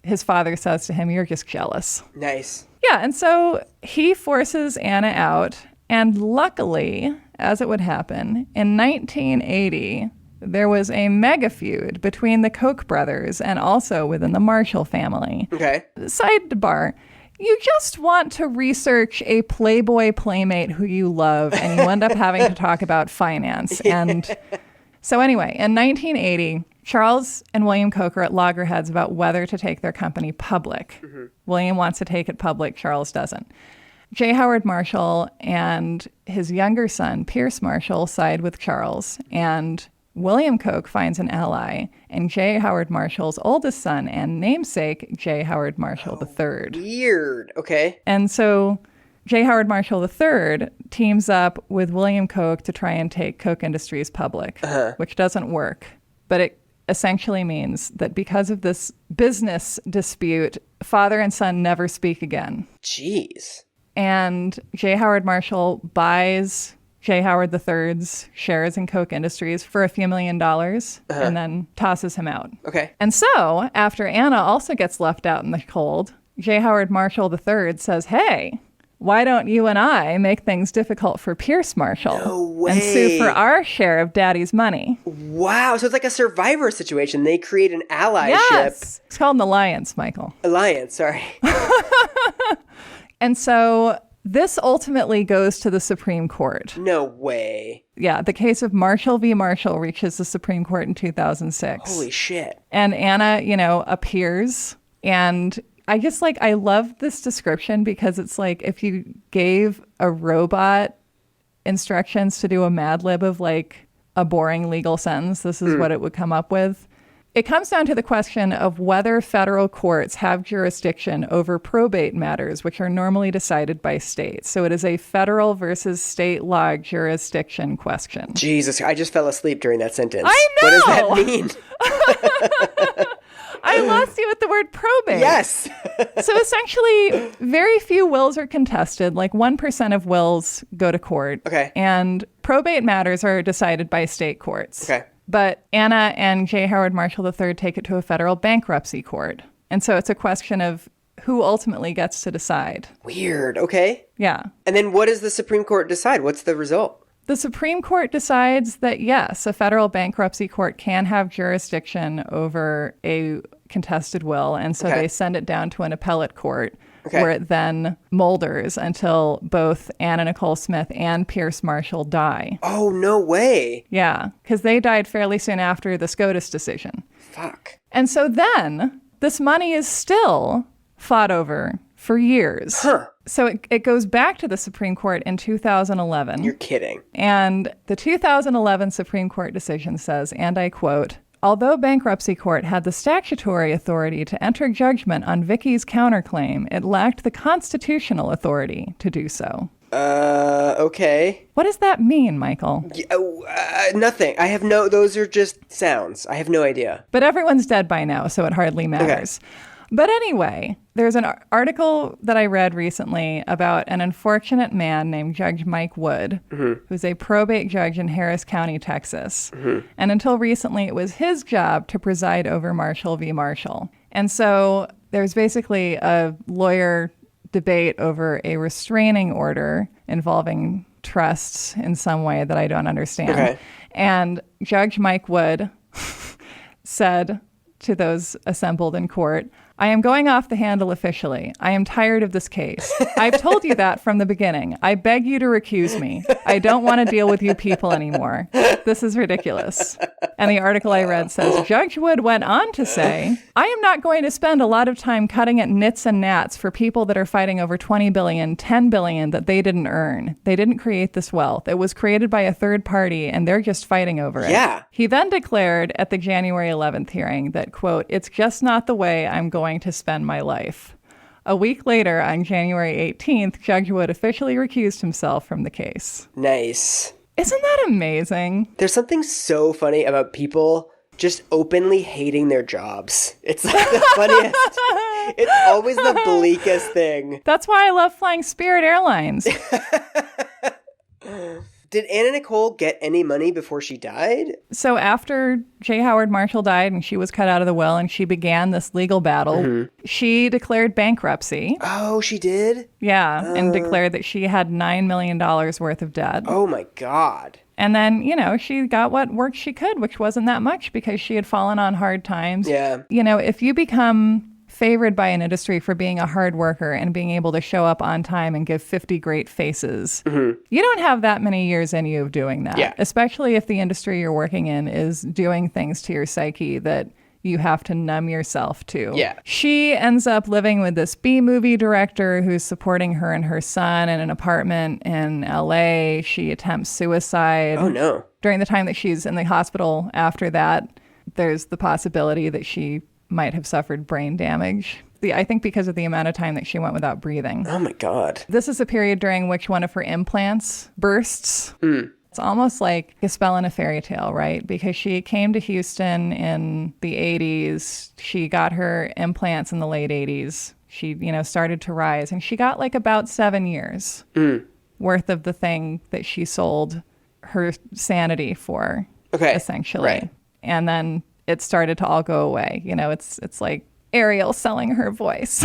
his father says to him, you're just jealous. Nice. Yeah, and so he forces Anna out, and luckily, as it would happen, in 1980, there was a mega feud between the Koch brothers and also within the Marshall family. Okay. Sidebar. You just want to research a Playboy playmate who you love, and you end up having to talk about finance. And so anyway, in 1980, Charles and William Koch are at loggerheads about whether to take their company public. Mm-hmm. William wants to take it public. Charles doesn't. J. Howard Marshall and his younger son, Pierce Marshall, side with Charles, and William Koch finds an ally in J. Howard Marshall's oldest son and namesake, J. Howard Marshall III. Weird. Okay. And so J. Howard Marshall III teams up with William Koch to try and take Koch Industries public, which doesn't work. But it essentially means that because of this business dispute, father and son never speak again. Jeez. And J. Howard Marshall buys J. Howard III's shares in Koch Industries for a few $1 million and then tosses him out. Okay. And so, after Anna also gets left out in the cold, J. Howard Marshall III says, hey, why don't you and I make things difficult for Pierce Marshall and sue for our share of daddy's money? Wow. So it's like a survivor situation. They create an allyship. Yes. It's called an alliance, Michael. Alliance, sorry. And so this ultimately goes to the Supreme Court. No way. Yeah, the case of Marshall v. Marshall reaches the Supreme Court in 2006. Holy shit. And Anna, appears. And I just I love this description because it's like if you gave a robot instructions to do a Mad Lib of a boring legal sentence, this is what it would come up with. It comes down to the question of whether federal courts have jurisdiction over probate matters, which are normally decided by states. So it is a federal versus state law jurisdiction question. Jesus, I just fell asleep during that sentence. I know! What does that mean? I lost you with the word probate. Yes. So essentially, very few wills are contested. 1% of wills go to court. Okay. And probate matters are decided by state courts. Okay. But Anna and J. Howard Marshall III take it to a federal bankruptcy court. And so it's a question of who ultimately gets to decide. Weird. Okay. Yeah. And then what does the Supreme Court decide? What's the result? The Supreme Court decides that, yes, a federal bankruptcy court can have jurisdiction over a contested will. And so they send it down to an appellate court where it then molders until both Anna Nicole Smith and Pierce Marshall die. Oh, no way. Yeah, because they died fairly soon after the SCOTUS decision. Fuck. And so then this money is still fought over for years. Huh. So it goes back to the Supreme Court in 2011. You're kidding. And the 2011 Supreme Court decision says, and I quote, although bankruptcy court had the statutory authority to enter judgment on Vicky's counterclaim, it lacked the constitutional authority to do so. Okay. What does that mean, Michael? Nothing. Those are just sounds. I have no idea. But everyone's dead by now, so it hardly matters. Okay. But anyway, there's an article that I read recently about an unfortunate man named Judge Mike Wood, who's a probate judge in Harris County, Texas. And until recently, it was his job to preside over Marshall v. Marshall. And so there's basically a lawyer debate over a restraining order involving trusts in some way that I don't understand. Okay. And Judge Mike Wood said to those assembled in court, I am going off the handle officially. I am tired of this case. I've told you that from the beginning. I beg you to recuse me. I don't want to deal with you people anymore. This is ridiculous. And the article I read says, Judge Wood went on to say, I am not going to spend a lot of time cutting at nits and gnats for people that are fighting over $20 billion, $10 billion that they didn't earn. They didn't create this wealth. It was created by a third party, and they're just fighting over it. Yeah. He then declared at the January 11th hearing that, quote, it's just not the way I'm going to spend my life. A week later, on January 18th, Judge Wood officially recused himself from the case. Nice. Isn't that amazing? There's something so funny about people just openly hating their jobs. It's like the funniest. It's always the bleakest thing. That's why I love flying Spirit Airlines. Did Anna Nicole get any money before she died? So after J. Howard Marshall died and she was cut out of the will and she began this legal battle, she declared bankruptcy. Oh, she did? Yeah, and declared that she had $9 million worth of debt. Oh my God. And then, she got what work she could, which wasn't that much because she had fallen on hard times. Yeah. If you become favored by an industry for being a hard worker and being able to show up on time and give 50 great faces, you don't have that many years in you of doing that. Yeah. Especially if the industry you're working in is doing things to your psyche that you have to numb yourself to. Yeah. She ends up living with this B-movie director who's supporting her and her son in an apartment in LA. She attempts suicide. Oh, no. During the time that she's in the hospital after that, there's the possibility that she might have suffered brain damage. I think because of the amount of time that she went without breathing. Oh, my God. This is a period during which one of her implants bursts. It's almost like a spell in a fairy tale, right? Because she came to Houston in the 80s. She got her implants in the late 80s. She, started to rise. And she got like about 7 years worth of the thing that she sold her sanity for, essentially. Right. And then it started to all go away. It's like Ariel selling her voice.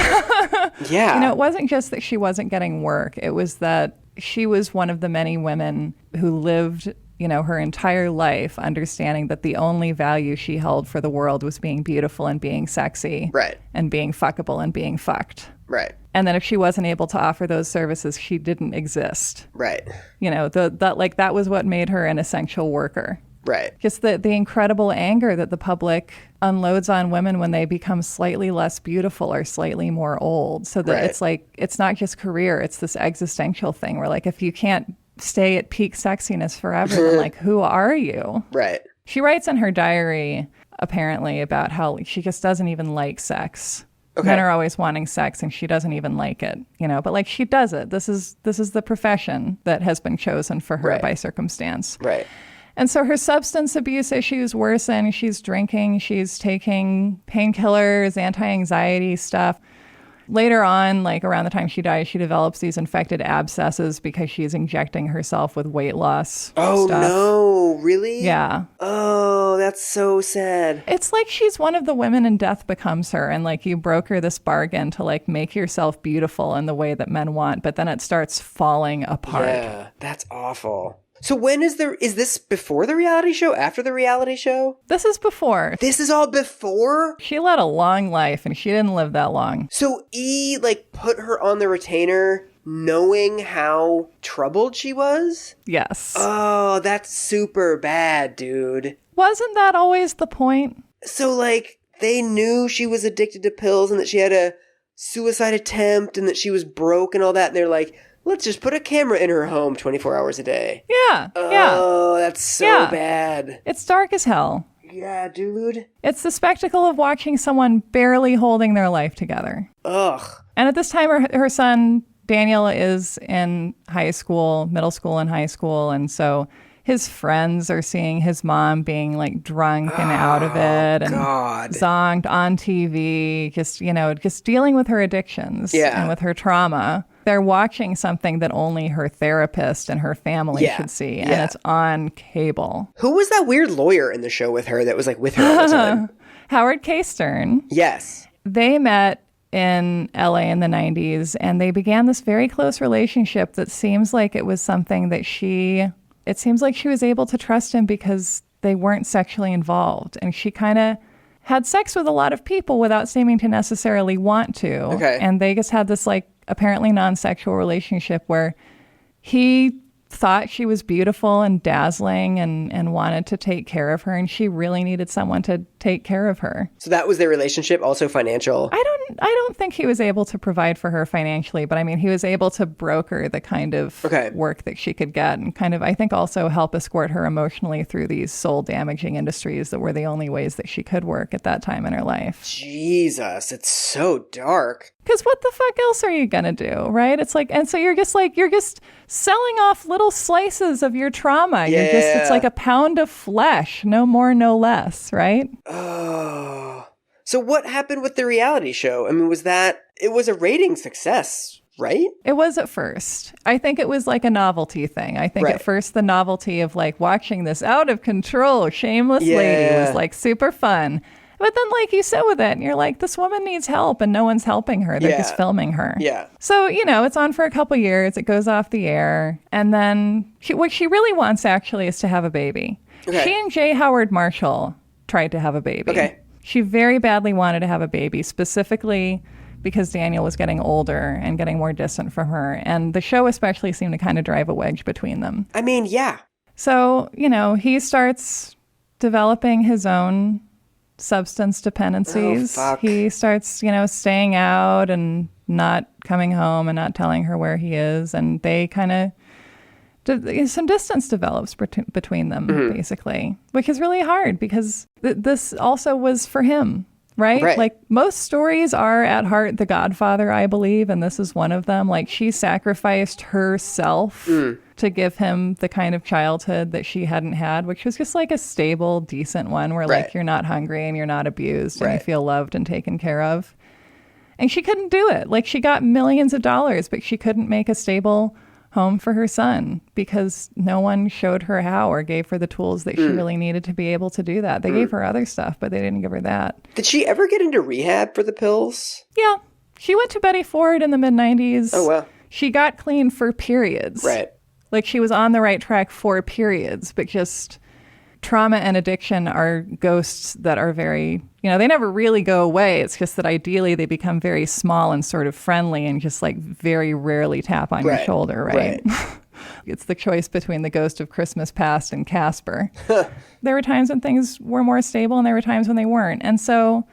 Yeah. It wasn't just that she wasn't getting work. It was that she was one of the many women who lived, her entire life understanding that the only value she held for the world was being beautiful and being sexy. Right. And being fuckable and being fucked. Right. And then if she wasn't able to offer those services, she didn't exist. Right. That was what made her an essential worker. Right. Just the incredible anger that the public unloads on women when they become slightly less beautiful or slightly more old. So that it's like, it's not just career, it's this existential thing where like, if you can't stay at peak sexiness forever, then like, who are you? Right. She writes in her diary, apparently, about how she just doesn't even like sex. Okay. Men are always wanting sex and she doesn't even like it, but like she does it. This is the profession that has been chosen for her by circumstance. Right. And so her substance abuse issues worsen. She's drinking, she's taking painkillers, anti-anxiety stuff. Later on, like around the time she dies, she develops these infected abscesses because she's injecting herself with weight loss stuff. Oh, no. Really? Yeah. Oh, that's so sad. It's like she's one of the women and death becomes her. And like you broker this bargain to like make yourself beautiful in the way that men want, but then it starts falling apart. Yeah, that's awful. So is this before the reality show, after the reality show? This is before. This is all before? She led a long life and she didn't live that long. So E put her on the retainer knowing how troubled she was? Yes. Oh, that's super bad, dude. Wasn't that always the point? So they knew she was addicted to pills and that she had a suicide attempt and that she was broke and all that. And they're like, let's just put a camera in her home 24 hours a day. Yeah. Oh, that's so bad. It's dark as hell. Yeah, dude. It's the spectacle of watching someone barely holding their life together. Ugh. And at this time, her son, Daniel, is in high school, middle school and high school. And so his friends are seeing his mom being drunk and out of it and zonked on TV, just dealing with her addictions and with her trauma. They're watching something that only her therapist and her family should see, and it's on cable. Who was that weird lawyer in the show with her that was with her all the time? Howard K. Stern. Yes. They met in LA in the 90s, and they began this very close relationship that seems like it was something that it seems like she was able to trust him because they weren't sexually involved. And she kind of had sex with a lot of people without seeming to necessarily want to. Okay. And they just had this like apparently non-sexual relationship where he thought she was beautiful and dazzling and wanted to take care of her, and she really needed someone to take care of her. So that was their relationship, also financial? I don't think he was able to provide for her financially, but I mean, he was able to broker the kind of work that she could get and kind of, I think, also help escort her emotionally through these soul-damaging industries that were the only ways that she could work at that time in her life. Jesus, it's so dark. Because what the fuck else are you going to do, right? It's like, and so you're just selling off little slices of your trauma. Yeah. It's like a pound of flesh, no more, no less, right? Oh. So what happened with the reality show? I mean, it was a rating success, right? It was at first. I think it was like a novelty thing. I think at first the novelty of like watching this out of control, shameless lady was like super fun. But then, like, you sit with it and you're like, this woman needs help and no one's helping her. They're just filming her. Yeah. So, it's on for a couple years. It goes off the air. And then what she really wants actually is to have a baby. Okay. She and J. Howard Marshall tried to have a baby. Okay. She very badly wanted to have a baby, specifically because Daniel was getting older and getting more distant from her. And the show especially seemed to kind of drive a wedge between them. I mean, yeah. So, he starts developing his own substance dependencies. Oh, fuck. He starts, staying out and not coming home and not telling her where he is. And they kind of, some distance develops between them, basically, which is really hard because this also was for him, right? Like most stories are at heart the Godfather, I believe. And this is one of them. Like she sacrificed herself to give him the kind of childhood that she hadn't had, which was just like a stable, decent one where like you're not hungry and you're not abused and you feel loved and taken care of. And she couldn't do it. Like she got millions of dollars, but she couldn't make a stable home for her son because no one showed her how or gave her the tools that she really needed to be able to do that. They gave her other stuff, but they didn't give her that. Did she ever get into rehab for the pills? Yeah. She went to Betty Ford in the mid-90s. Oh, wow. She got clean for periods. Right. Like she was on the right track for periods, but just trauma and addiction are ghosts that are very, they never really go away. It's just that ideally they become very small and sort of friendly and just like very rarely tap on your shoulder, right? It's the choice between the ghost of Christmas past and Casper. There were times when things were more stable and there were times when they weren't. And so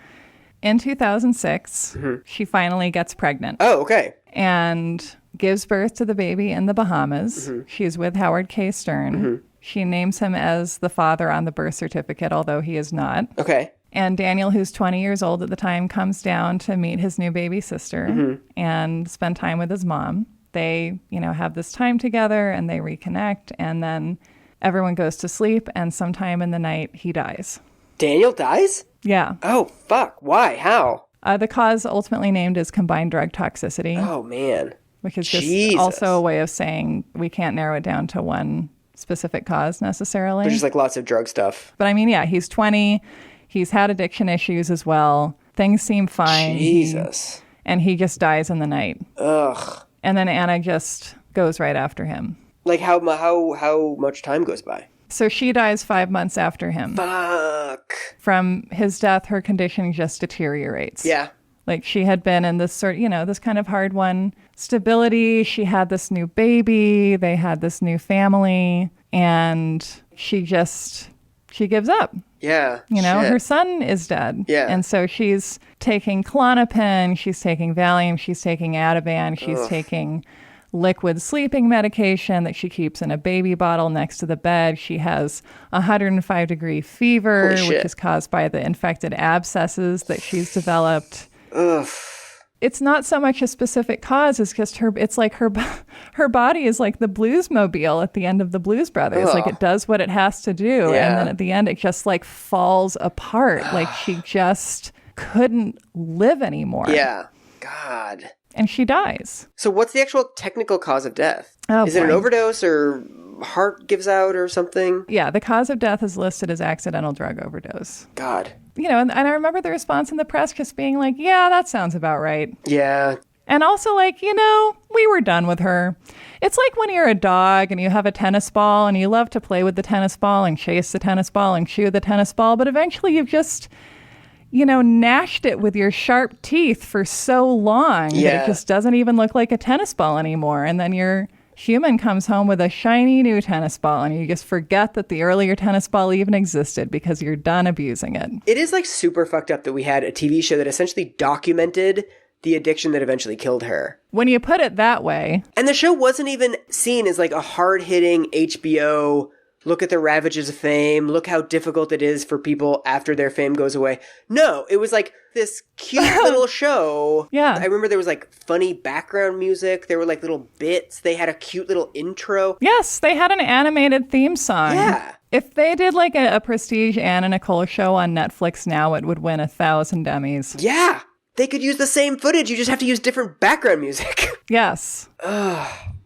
in 2006, she finally gets pregnant. Oh, okay. And gives birth to the baby in the Bahamas. She's with Howard K. Stern. She names him as the father on the birth certificate, although he is not. Okay. And Daniel, who's 20 years old at the time, comes down to meet his new baby sister and spend time with his mom. They, have this time together and they reconnect, and then everyone goes to sleep, and sometime in the night, he dies. Daniel dies? Yeah. Oh, fuck. Why? How? The cause ultimately named is combined drug toxicity. Oh, man. Which is just also a way of saying we can't narrow it down to one specific cause necessarily. There's just like lots of drug stuff. But I mean, yeah, he's 20. He's had addiction issues as well. Things seem fine. Jesus. And he just dies in the night. Ugh. And then Anna just goes right after him. Like how much time goes by? So she dies 5 months after him. Fuck. From his death, her condition just deteriorates. Yeah. Like she had been in this sort of, this kind of hard won stability. She had this new baby. They had this new family. And she gives up. Yeah. Her son is dead. Yeah. And so she's taking Klonopin. She's taking Valium. She's taking Ativan. She's taking liquid sleeping medication that she keeps in a baby bottle next to the bed. She has 105-degree fever, which is caused by the infected abscesses that she's developed. Ugh. It's not so much a specific cause, it's just her body is like the Bluesmobile at the end of the Blues Brothers. Ugh. Like it does what it has to do. Yeah. And then at the end, it just like falls apart. Like she just couldn't live anymore. Yeah. God. And she dies. So what's the actual technical cause of death? Oh, is it an overdose or heart gives out or something? Yeah, the cause of death is listed as accidental drug overdose. God. And I remember the response in the press just being like, yeah, that sounds about right. Yeah. And also like, we were done with her. It's like when you're a dog and you have a tennis ball and you love to play with the tennis ball and chase the tennis ball and chew the tennis ball, but eventually gnashed it with your sharp teeth for so long that it just doesn't even look like a tennis ball anymore. And then your human comes home with a shiny new tennis ball and you just forget that the earlier tennis ball even existed because you're done abusing it. It is like super fucked up that we had a TV show that essentially documented the addiction that eventually killed her. When you put it that way. And the show wasn't even seen as like a hard-hitting HBO, look at the ravages of fame, look how difficult it is for people after their fame goes away. No, it was like this cute little show. Yeah. I remember there was like funny background music. There were like little bits. They had a cute little intro. Yes, they had an animated theme song. Yeah. If they did like a prestige Anna Nicole show on Netflix now, it would win 1,000 Emmys. Yeah. They could use the same footage. You just have to use different background music. Yes.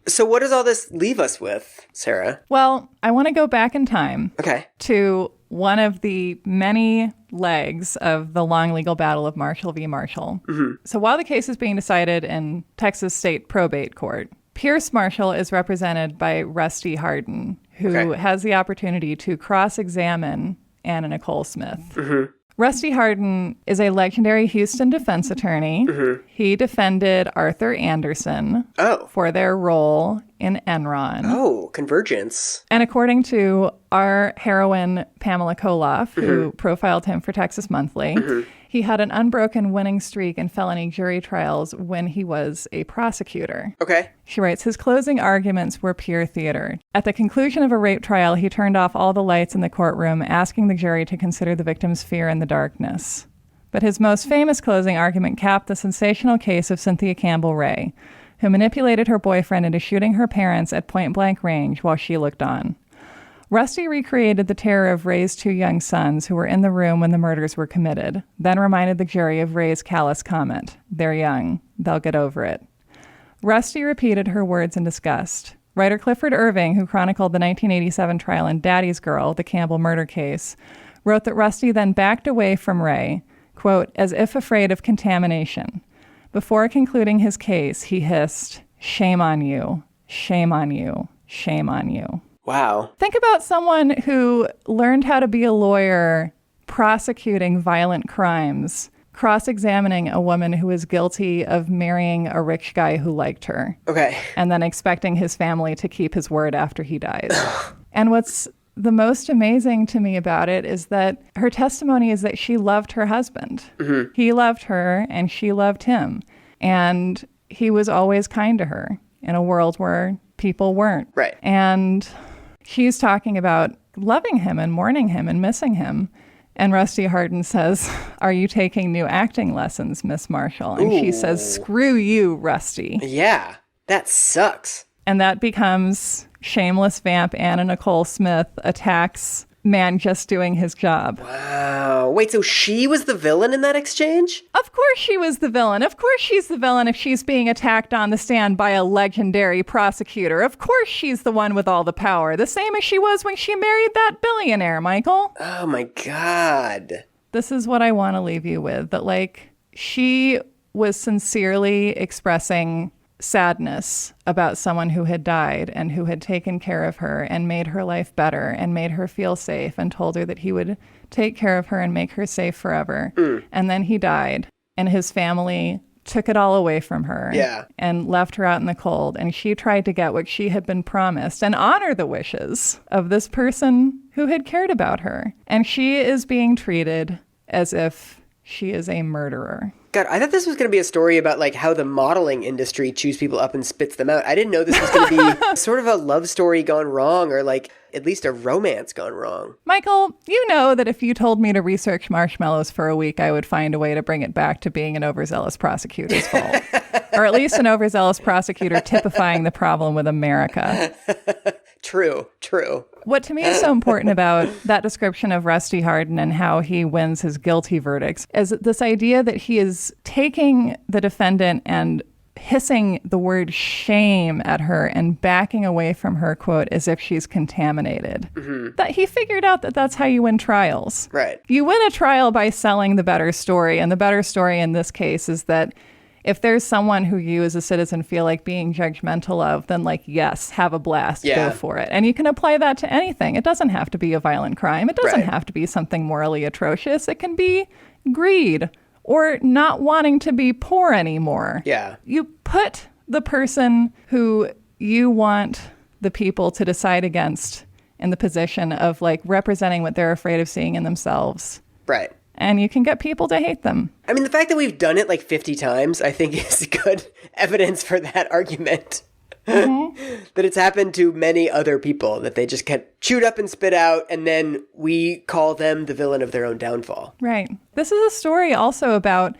So what does all this leave us with, Sarah? Well, I want to go back in time. Okay. To one of the many legs of the long legal battle of Marshall v. Marshall. Mm-hmm. So while the case is being decided in Texas State Probate Court, Pierce Marshall is represented by Rusty Hardin, who has the opportunity to cross-examine Anna Nicole Smith. Mm-hmm. Rusty Hardin is a legendary Houston defense attorney. Mm-hmm. He defended Arthur Anderson for their role in Enron. Oh, convergence. And according to our heroine, Pamela Koloff, who profiled him for Texas Monthly, he had an unbroken winning streak in felony jury trials when he was a prosecutor. Okay. She writes, his closing arguments were pure theater. At the conclusion of a rape trial, he turned off all the lights in the courtroom, asking the jury to consider the victim's fear in the darkness. But his most famous closing argument capped the sensational case of Cynthia Campbell Ray, who manipulated her boyfriend into shooting her parents at point-blank range while she looked on. Rusty recreated the terror of Ray's two young sons who were in the room when the murders were committed, then reminded the jury of Ray's callous comment, "They're young. They'll get over it." Rusty repeated her words in disgust. Writer Clifford Irving, who chronicled the 1987 trial in Daddy's Girl, the Campbell murder case, wrote that Rusty then backed away from Ray, quote, as if afraid of contamination. Before concluding his case, he hissed, "Shame on you, shame on you, shame on you." Wow. Think about someone who learned how to be a lawyer prosecuting violent crimes, cross-examining a woman who is guilty of marrying a rich guy who liked her. Okay. And then expecting his family to keep his word after he dies. And what's the most amazing to me about it is that her testimony is that she loved her husband. Mm-hmm. He loved her and she loved him. And he was always kind to her in a world where people weren't. Right. And she's talking about loving him and mourning him and missing him. And Rusty Hardin says, "Are you taking new acting lessons, Miss Marshall?" And she says, "Screw you, Rusty." Yeah, that sucks. And that becomes shameless vamp Anna Nicole Smith attacks man just doing his job. Wow. Wait, so she was the villain in that exchange? Of course she was the villain. Of course she's the villain if she's being attacked on the stand by a legendary prosecutor. Of course she's the one with all the power. The same as she was when she married that billionaire, Michael. Oh my God. This is what I want to leave you with. That, like, she was sincerely expressing sadness about someone who had died and who had taken care of her and made her life better and made her feel safe and told her that he would take care of her and make her safe forever. And then he died and his family took it all away from her and left her out in the cold. And she tried to get what she had been promised and honor the wishes of this person who had cared about her. And she is being treated as if she is a murderer. God, I thought this was going to be a story about like how the modeling industry chews people up and spits them out. I didn't know this was going to be sort of a love story gone wrong or like at least a romance gone wrong. Michael, you know that if you told me to research marshmallows for a week, I would find a way to bring it back to being an overzealous prosecutor's fault. Or at least an overzealous prosecutor typifying the problem with America. True. What to me is so important about that description of Rusty Hardin and how he wins his guilty verdicts is this idea that he is taking the defendant and hissing the word shame at her and backing away from her, quote, as if she's contaminated. Mm-hmm. That he figured out that that's how you win trials. Right. You win a trial by selling the better story. And the better story in this case is that If there's someone who you as a citizen feel like being judgmental of, then like, yes, have a blast, go for it. And you can apply that to anything. It doesn't have to be a violent crime. It doesn't have to be something morally atrocious. It can be greed or not wanting to be poor anymore. Yeah. You put the person who you want the people to decide against in the position of like representing what they're afraid of seeing in themselves. Right. And you can get people to hate them. I mean, the fact that we've done it like 50 times, I think is good evidence for that argument. That it's happened to many other people, that they just get chewed up and spit out, and then we call them the villain of their own downfall. Right. This is a story also about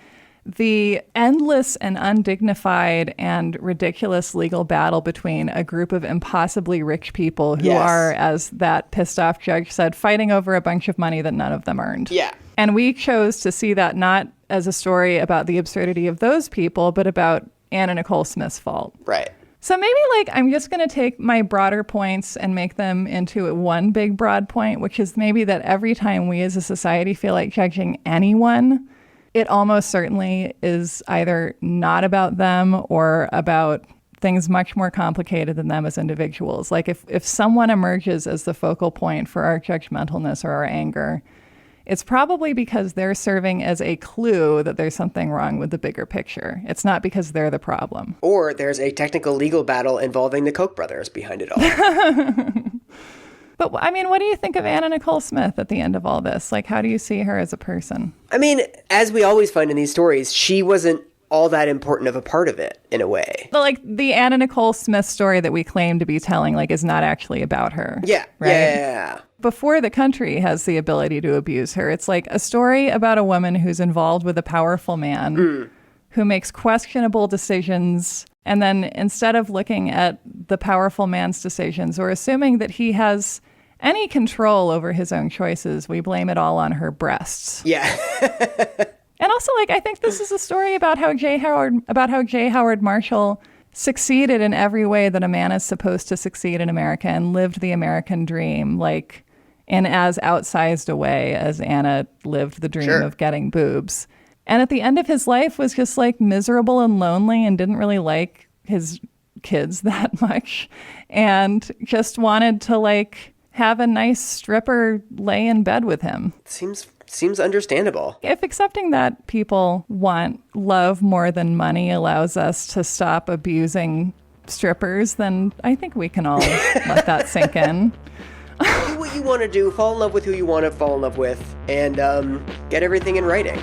the endless and undignified and ridiculous legal battle between a group of impossibly rich people who are, as that pissed off judge said, fighting over a bunch of money that none of them earned. Yeah. And we chose to see that not as a story about the absurdity of those people, but about Anna Nicole Smith's fault. Right. So maybe like I'm just going to take my broader points and make them into one big broad point, which is maybe that every time we as a society feel like judging anyone, it almost certainly is either not about them or about things much more complicated than them as individuals. Like if someone emerges as the focal point for our judgmentalness or our anger, it's probably because they're serving as a clue that there's something wrong with the bigger picture. It's not because they're the problem. Or there's a technical legal battle involving the Koch brothers behind it all. But, I mean, what do you think of Anna Nicole Smith at the end of all this? Like, how do you see her as a person? I mean, as we always find in these stories, she wasn't all that important of a part of it, in a way. But, like, the Anna Nicole Smith story that we claim to be telling, like, is not actually about her. Yeah. Right? Yeah. Before the country has the ability to abuse her, it's like a story about a woman who's involved with a powerful man who makes questionable decisions. And then instead of looking at the powerful man's decisions or assuming that he has any control over his own choices, we blame it all on her breasts. Yeah. And also, like, I think this is a story about how J. Howard Marshall succeeded in every way that a man is supposed to succeed in America and lived the American dream, like, in as outsized a way as Anna lived the dream of getting boobs. And at the end of his life was just like miserable and lonely and didn't really like his kids that much and just wanted to like have a nice stripper lay in bed with him. Seems understandable. If accepting that people want love more than money allows us to stop abusing strippers, then I think we can all let that sink in. Do what you want to do, fall in love with who you want to fall in love with, and get everything in writing.